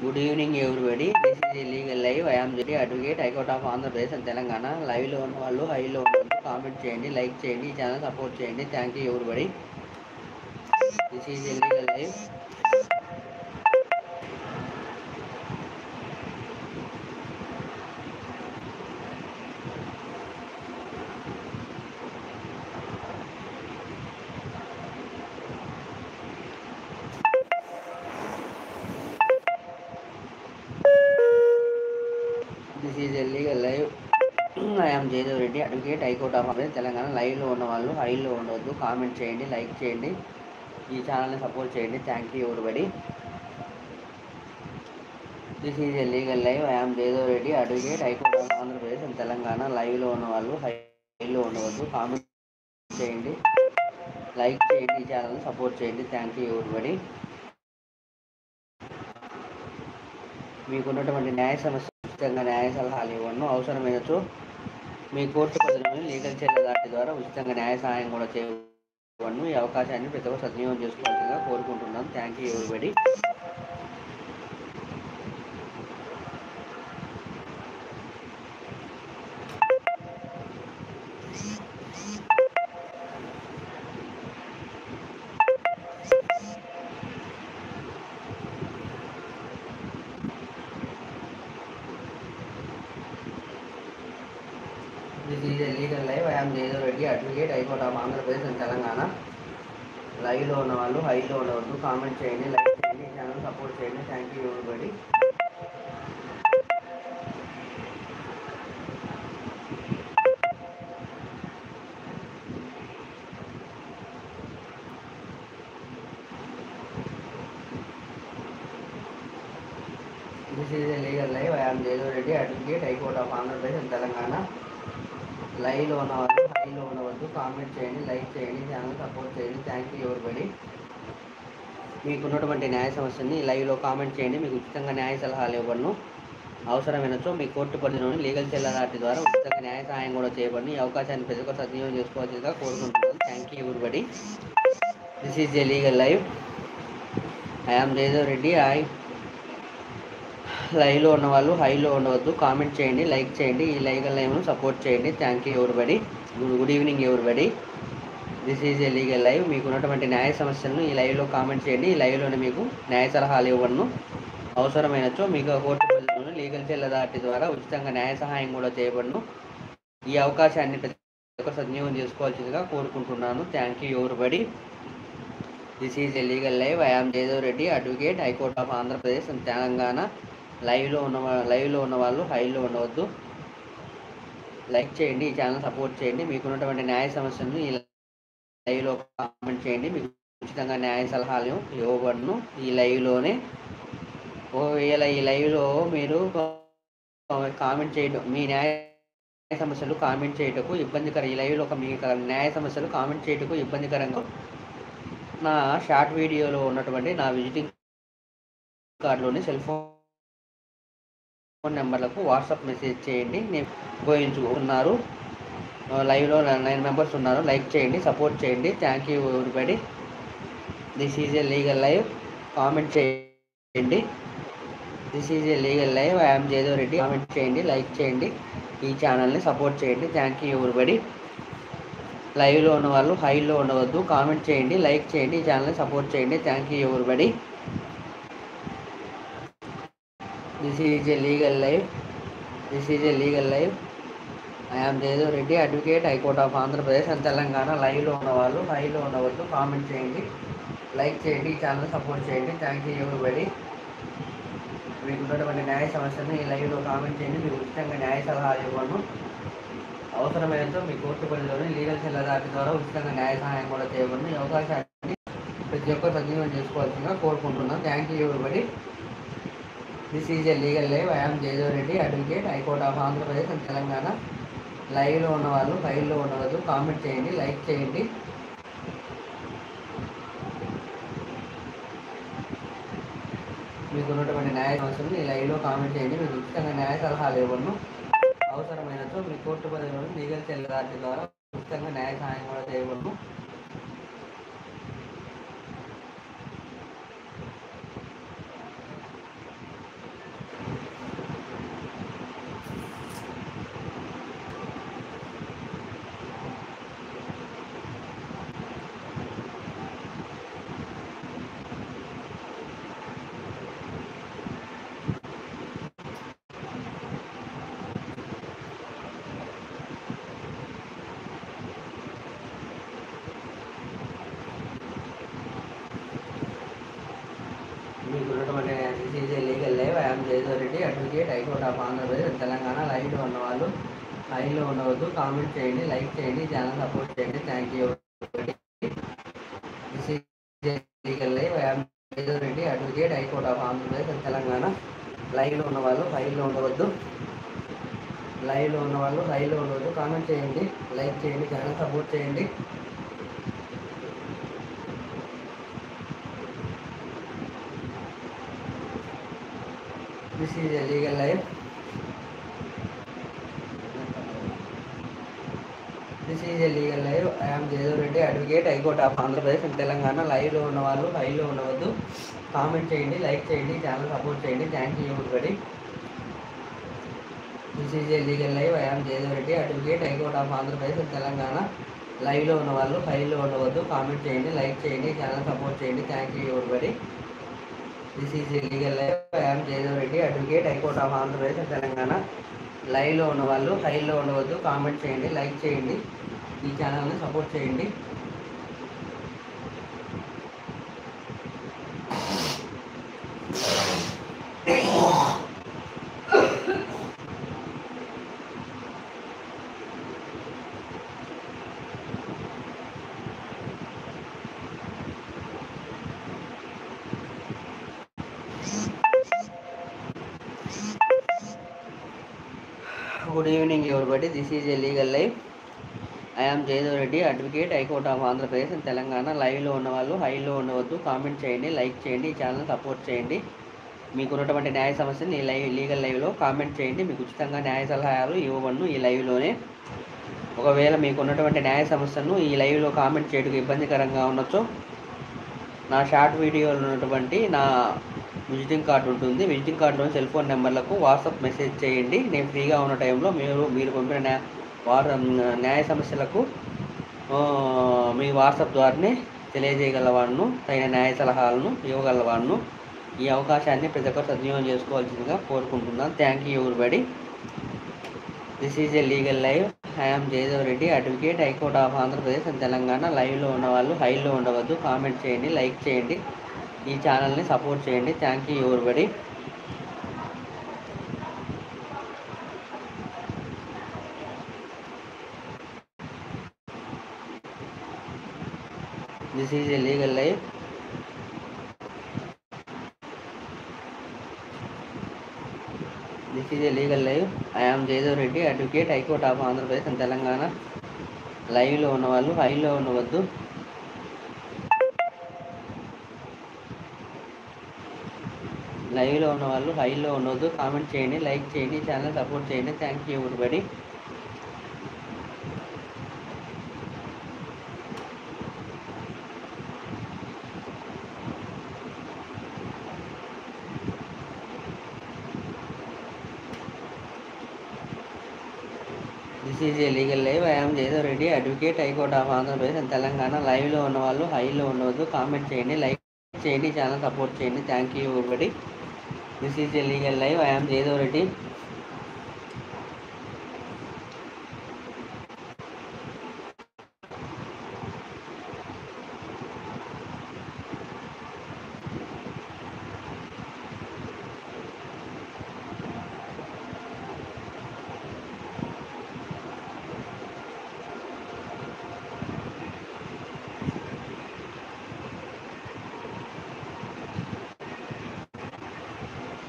Good evening, everybody. This is Illegal Live. I am Jyoti, Advocate, High Court of Andhra Pradesh and Telangana. Live లో ఉన్న వాళ్ళు హైలో ఉన్న వాళ్ళు comment చేయండి, లైక్ చేయండి, ఈ ఛానల్ సపోర్ట్ చేయండి. Thank you everybody. This is illegal live. This is illegal live. I am Jayadev Reddy, advocate, high court of Andhra Pradesh Telangana. లైవ్లో ఉన్న వాళ్ళు హైలో ఉండవద్దు, కామెంట్ చేయండి, లైక్ చేయండి, ఈ ఛానల్ని సపోర్ట్ చేయండి. Thank you everybody. This is legal live. I am Jayadev Reddy, advocate, high court of Andhra Pradesh and Telangana. లైవ్లో ఉన్న వాళ్ళు హైలో ఉండవద్దు, కామెంట్ చేయండి, లైక్ చేయండి, ఈ ఛానల్ని సపోర్ట్ చేయండి. Thank you everybody. మీకున్నటువంటి న్యాయ సమస్య ఉచితంగా న్యాయ సలహాలు ఇవ్వను, అవసరమైనచో మీ కోర్టు పరిధిలోని లీగల్ చర్యల దాటి ద్వారా ఉచితంగా న్యాయ సహాయం కూడా చేయవను. ఈ అవకాశాన్ని ప్రతి ఒక్కరు సద్వినియోగం చేసుకోవాల్సిందిగా కోరుకుంటున్నాను. Thank you everybody. This is legal live. I am Jayadev Reddy, advocate, high court of Andhra Pradesh and Telangana. లైవ్లో ఉన్న వాళ్ళు హైలో ఉండవద్దు, కామెంట్ చేయండి, లైక్ చేయండి, ఈ ఛానల్ సపోర్ట్ చేయండి. Thank you everybody. This is legal live. I am Jayadev Reddy, advocate, high court of Andhra Pradesh and Telangana. లైవ్లో ఉన్న వాళ్ళు హైలో ఉండవద్దు, కామెంట్ చేయండి, లైక్ చేయండి, ఛానల్ సపోర్ట్ చేయండి. Thank you everybody. మీకున్నటువంటి న్యాయ సమస్యని లైవ్లో కామెంట్ చేయండి. మీకు ఉచితంగా న్యాయ సలహాలు ఇవ్వను, అవసరమైనచో మీ కోర్టు పరిధిలోని లీగల్ చెల్లదాటి ద్వారా ఉచితంగా న్యాయ సహాయం కూడా చేయబడి. ఈ అవకాశాన్ని ప్రతి ఒక్కరు సద్వినియోగం చేసుకోవాల్సిందిగా కోరుకుంటున్నాను. Thank you everybody. This is a legal live. I am Jayadev Reddy. లైవ్లో ఉన్న వాళ్ళు హైలో ఉండవద్దు, కామెంట్ చేయండి, లైక్ చేయండి, ఈ లీగల్ లైవ్ను సపోర్ట్ చేయండి. Thank you everybody. Good evening everybody. This is a legal live. మీకు ఉన్నటువంటి న్యాయ సమస్యలను ఈ లైవ్లో కామెంట్ చేయండి. ఈ లైవ్లోనే మీకు న్యాయ సలహాలు ఇవ్వను, అవసరమైనచో మీకు కోర్టు పరిధిలోని లీగల్ చెల్ల దాటి ద్వారా ఉచితంగా న్యాయ సహాయం కూడా చేయబడును. ఈ అవకాశాన్ని ప్రతి ఒక్కరు సద్వినియోగం చేసుకోవాల్సిందిగా కోరుకుంటున్నాను. Thank you everybody. This is a legal live. I am Jayadev Reddy, advocate, high court of Andhra Pradesh and Telangana. లైవ్లో ఉన్న వాళ్ళు హైలో ఉండవద్దు, లైక్ చేయండి, ఈ ఛానల్ సపోర్ట్ చేయండి. మీకున్నటువంటి న్యాయ సమస్యలను ఈ లైవ్లో కామెంట్ చేయండి. మీకు ఉచితంగా న్యాయ సలహాలు ఇవ్వబడును ఈ లైవ్లోనే. ఒకవేళ ఈ లైవ్లో మీరు కామెంట్ చేయడం, మీ న్యాయ సమస్యలు కామెంట్ చేయటకు ఇబ్బందికరం, ఈ లైవ్లో మీ న్యాయ సమస్యలు కామెంట్ చేయటకు ఇబ్బందికరంగా నా షార్ట్ వీడియోలో ఉన్నటువంటి నా విజిటింగ్ కార్డులోని సెల్ ఫోన్ నెంబర్లకు వాట్సాప్ మెసేజ్ చేయండి. నేను ఉపయోగించుకున్నారు. లైవ్లో 9 మెంబర్స్ ఉన్నారు. లైక్ చేయండి, సపోర్ట్ చేయండి. Thank you everybody. This is a legal live. Comment చేయండి. This is a legal live. I am Jayadev Reddy. Comment చేయండి, లైక్ చేయండి, ఈ ఛానల్ని సపోర్ట్ చేయండి. Thank you everybody. లైవ్లో ఉన్న వాళ్ళు హైలో ఉండవద్దు, కామెంట్ చేయండి, లైక్ చేయండి, ఈ ఛానల్ని సపోర్ట్ చేయండి. Thank you everybody. This is a legal live. This is a legal live. I am Jayadev Reddy, advocate, high court of Andhra Pradesh and Telangana. లైవ్లో ఉన్న వాళ్ళు హైలో ఉండవద్దు, కామెంట్ చేయండి, లైక్ చేయండి, ఈ ఛానల్ సపోర్ట్ చేయండి. Thank you everybody. మీకు ఉన్నటువంటి న్యాయ సమస్యను ఈ లైవ్లో కామెంట్ చేయండి. మీకు ఉచితంగా న్యాయ సలహాలు ఇవ్వను, అవసరమైనంతో మీ కోర్టు పరిధిలోని లీగల్ చెల్లదాటి ద్వారా ఉచితంగా న్యాయ సహాయం కూడా చేయబడును. ఈ అవకాశాన్ని ప్రతి ఒక్కరు సద్వినియోగం చేసుకోవాల్సిందిగా కోరుకుంటున్నాను. Thank you everybody. This is a legal live. I am Jayadev Reddy, advocate, high court of Andhra Pradesh and Telangana. లైవ్లో ఉన్న వాళ్ళు ఫైల్లో ఉండవద్దు, కామెంట్ చేయండి, లైక్ చేయండి, మీకు ఉన్నటువంటి న్యాయ సమస్యలను ఈ లైవ్లో కామెంట్ చేయండి. మీకు ఉచితంగా న్యాయ సలహాలు ఇవ్వను, అవసరమైనచో మీ కోర్టు పరిధిలోని లీగల్ చెల్లదాటి ద్వారా ఉచితంగా న్యాయ సహాయం కూడా చేయబడును. Jayadev Reddy advocate high court of Andhra Pradesh Telangana. లైవ్లో ఉన్న వాళ్ళు లైవ్లో ఉండవద్దు, కామెంట్ చేయండి, లైక్ చేయండి, ఛానల్ సపోర్ట్ చేయండి. Thank you. This is legal live. I'm Jayadev Reddy advocate high court of Andhra Pradesh Telangana. లైవ్లో ఉన్న వాళ్ళు లైవ్లో ఉండవద్దు, లైవ్లో ఉన్న వాళ్ళు లైవ్లో ఉండవద్దు, కామెంట్ చేయండి, లైక్ చేయండి, ఛానల్ సపోర్ట్ చేయండి. This is a legal live. This is a legal live. I am Jaydev Reddy, advocate, High Court of Andhra Pradesh and Telangana. Live లో ఉన్న వాళ్ళు లైవ్ లో ఉండవద్దు, కామెంట్ చేయండి, లైక్ చేయండి, ఛానల్ సపోర్ట్ చేయండి. Thank you everybody. This is a legal live. I am Jaydev Reddy, advocate, High Court of Andhra Pradesh and Telangana. Live లో ఉన్న వాళ్ళు లైవ్ లో ఉండవద్దు, కామెంట్ చేయండి, లైక్ చేయండి, ఛానల్ సపోర్ట్ చేయండి. Thank you everybody. This is a legal live. I am Jaydev Reddy, advocate, High Court of Andhra Pradesh and Telangana. లైవ్లో ఉన్న వాళ్ళు లైవ్లో ఉండవద్దు, కామెంట్ చేయండి, లైక్ చేయండి, ఈ ఛానల్ని సపోర్ట్ చేయండి. Good evening everybody. This is a legal live. I am Jayadev Reddy advocate, high court of Andhra Pradesh and Telangana. లైవ్లో ఉన్న వాళ్ళు హైలో ఉండవద్దు, కామెంట్ చేయండి, లైక్ చేయండి, ఈ ఛానల్ సపోర్ట్ చేయండి. మీకున్నటువంటి న్యాయ సమస్యని ఈ లీగల్ లైవ్లో కామెంట్ చేయండి. మీకు ఉచితంగా న్యాయ సలహాలు ఇవ్వబడును ఈ లైవ్లోనే. ఒకవేళ మీకున్నటువంటి న్యాయ సమస్యను ఈ లైవ్లో కామెంట్ చేయడానికి ఇబ్బందికరంగా ఉండొచ్చు, నా షార్ట్ వీడియోలో ఉన్నటువంటి నా విజిటింగ్ కార్డు ఉంటుంది. విజిటింగ్ కార్డులోని సెల్ ఫోన్ నెంబర్లకు వాట్సాప్ మెసేజ్ చేయండి. నేను ఫ్రీగా ఉన్న టైంలో మీరు పంపిన న్యాయ సమస్యలకు మీ వాట్సాప్ ద్వారానే తెలియజేయగలవాడును, తగిన న్యాయ సలహాలను ఇవ్వగలవాడును. ఈ అవకాశాన్ని ప్రతి ఒక్కరు సద్వినియోగం చేసుకోవాల్సిందిగా కోరుకుంటున్నాను. Thank you everybody. This is a legal live. I am Jayadev Reddy advocate, high court of Andhra Pradesh and Telangana. లైవ్లో ఉన్న వాళ్ళు హైలో ఉండవద్దు, కామెంట్ చేయండి, లైక్ చేయండి, ఈ ఛానల్ని సపోర్ట్ చేయండి. Thank you everybody. This is a legal live. This is a legal live. I am Jayadev Reddy advocate, high court of Andhra Pradesh and Telangana. లైవ్లో ఉన్న వాళ్ళు హైలో ఉండవద్దు, లైవ్లో ఉన్న వాళ్ళు హైలో ఉండవద్దు, కామెంట్ చేయండి, లైక్ చేయండి, ఛానల్ సపోర్ట్ చేయండి. Thank you everybody. This is a legal live. I am Jayadev Reddy advocate, high court of Andhra Pradesh and Telangana. లైవ్లో ఉన్న వాళ్ళు హైలో ఉండవద్దు, కామెంట్ చేయండి, లైక్ చేయండి, ఛానల్ సపోర్ట్ చేయండి. Thank you everybody. This is a legal live. I am Jayadev Reddy.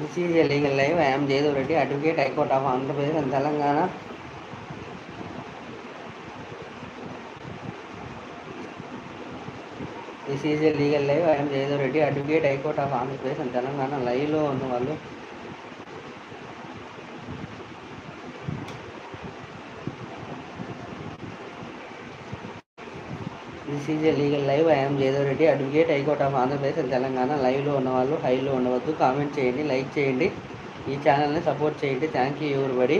This is a legal live. I am Jaydev Reddy, advocate, High Court of Andhra Pradesh and Telangana. This is a legal live. I am Jaydev Reddy, advocate, High Court of Andhra Pradesh and Telangana. Live lo ఉన్న వాళ్ళు This is a legal live. I am Jaydev Reddy, advocate, High Court of Andhra Pradesh and Telangana. Live లో ఉన్న వాళ్ళు హైలో ఉండవద్దు, comment చేయండి, like చేయండి, ఈ ఛానల్ని సపోర్ట్ చేయండి. Thank you everybody.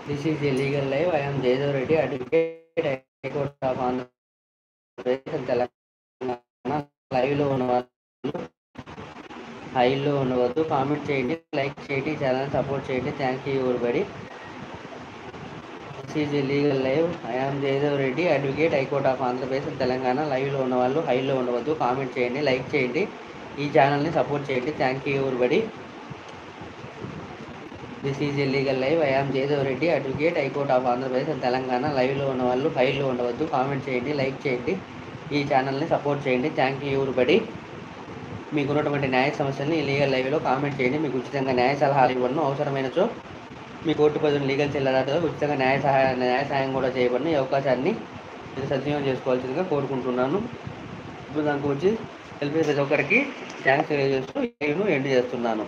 This is a legal live. I am Jayadev Reddy advocate, high court of Andhra Pradesh and Telangana. Live లో ఉన్న వాళ్ళు హైలో ఉండవద్దు, కామెంట్ చేయండి, లైక్ చేయండి, ఛానల్ సపోర్ట్ చేయండి. Thank you everybody. This is a legal live. I am Jaydev Reddy, advocate, High Court of Andhra Pradesh and Telangana. లైవ్లో ఉన్న వాళ్ళు హైలో ఉండవద్దు, కామెంట్ చేయండి, లైక్ చేయండి, ఈ ఛానల్ని సపోర్ట్ చేయండి. Thank you everybody. This is a legal live. I am Jayadev Reddy, advocate, high court of Andhra Pradesh and Telangana. లైవ్లో ఉన్న వాళ్ళు ఫైల్లో ఉండవద్దు. కామెంట్ చేయండి, లైక్ చేయండి, ఈ ఛానల్ని సపోర్ట్ చేయండి. Thank you everybody. మీకున్నటువంటి న్యాయ సమస్యల్ని ఈ లీగల్ లైవ్లో కామెంట్ చేయండి. మీకు ఉచితంగా న్యాయ సలహాలు ఇవ్వను. అవసరమైనచో మీ కోర్టు పరిధిని లీగల్ చెల్లరాతో ఉచితంగా న్యాయ సాయం కూడా చేయబడిన ఈ అవకాశాన్ని మీరు సద్వినియోగం చేసుకోవాల్సిందిగా కోరుకుంటున్నాను. ఇప్పుడు దానికి వచ్చి తెలిపే ప్రతి ఒక్కరికి థ్యాంక్స్ తెలియజేస్తూ లైవ్ను ఎండ్ చేస్తున్నాను.